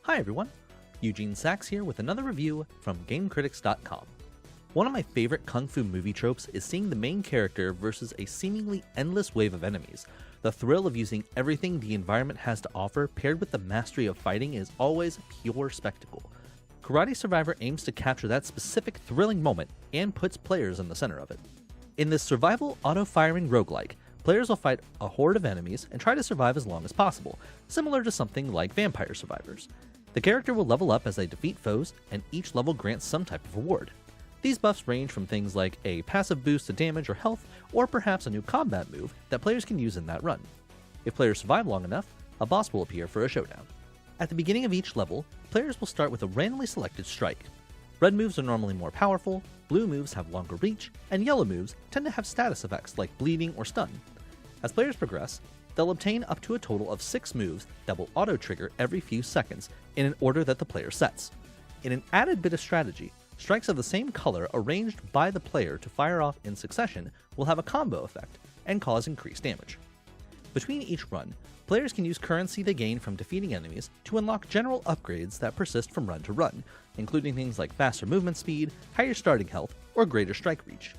Hi everyone, Eugene Sachs here with another review from GameCritics.com. One of my favorite kung fu movie tropes is seeing the main character versus a seemingly endless wave of enemies. The thrill of using everything the environment has to offer paired with the mastery of fighting is always pure spectacle. Karate Survivor aims to capture that specific thrilling moment and puts players in the center of it. In this survival auto-firing roguelike, players will fight a horde of enemies and try to survive as long as possible, similar to something like Vampire Survivors. The character will level up as they defeat foes, and each level grants some type of reward. These buffs range from things like a passive boost to damage or health, or perhaps a new combat move that players can use in that run. If players survive long enough, a boss will appear for a showdown. At the beginning of each level, players will start with a randomly selected strike. Red moves are normally more powerful, blue moves have longer reach, and yellow moves tend to have status effects like bleeding or stun. As players progress, they'll obtain up to a total of 6 moves that will auto-trigger every few seconds in an order that the player sets. In an added bit of strategy, strikes of the same color arranged by the player to fire off in succession will have a combo effect and cause increased damage. Between each run, players can use currency they gain from defeating enemies to unlock general upgrades that persist from run to run, including things like faster movement speed, higher starting health, or greater strike reach.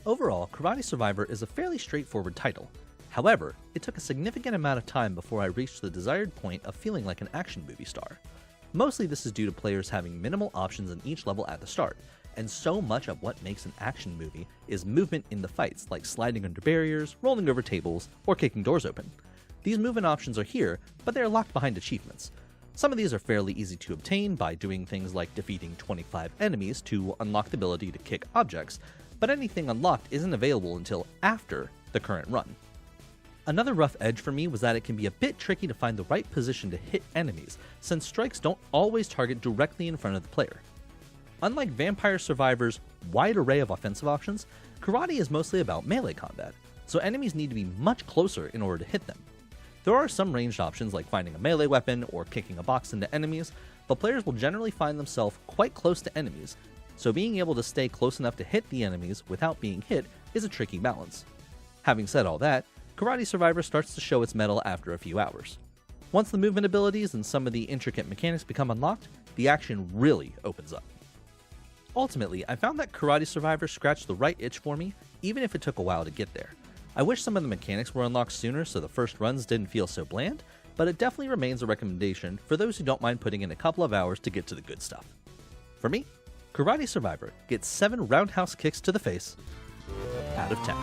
Overall, Karate Survivor is a fairly straightforward title. However, it took a significant amount of time before I reached the desired point of feeling like an action movie star. Mostly this is due to players having minimal options in each level at the start, and so much of what makes an action movie is movement in the fights, like sliding under barriers, rolling over tables, or kicking doors open. These movement options are here, but they are locked behind achievements. Some of these are fairly easy to obtain by doing things like defeating 25 enemies to unlock the ability to kick objects, but anything unlocked isn't available until after the current run. Another rough edge for me was that it can be a bit tricky to find the right position to hit enemies, since strikes don't always target directly in front of the player. Unlike Vampire Survivor's wide array of offensive options, Karate is mostly about melee combat, so enemies need to be much closer in order to hit them. There are some ranged options like finding a melee weapon or kicking a box into enemies, but players will generally find themselves quite close to enemies, so being able to stay close enough to hit the enemies without being hit is a tricky balance. Having said all that, Karate Survivor starts to show its mettle after a few hours. Once the movement abilities and some of the intricate mechanics become unlocked, the action really opens up. Ultimately, I found that Karate Survivor scratched the right itch for me, even if it took a while to get there. I wish some of the mechanics were unlocked sooner so the first runs didn't feel so bland, but it definitely remains a recommendation for those who don't mind putting in a couple of hours to get to the good stuff. For me, Karate Survivor gets 7 roundhouse kicks to the face out of 10.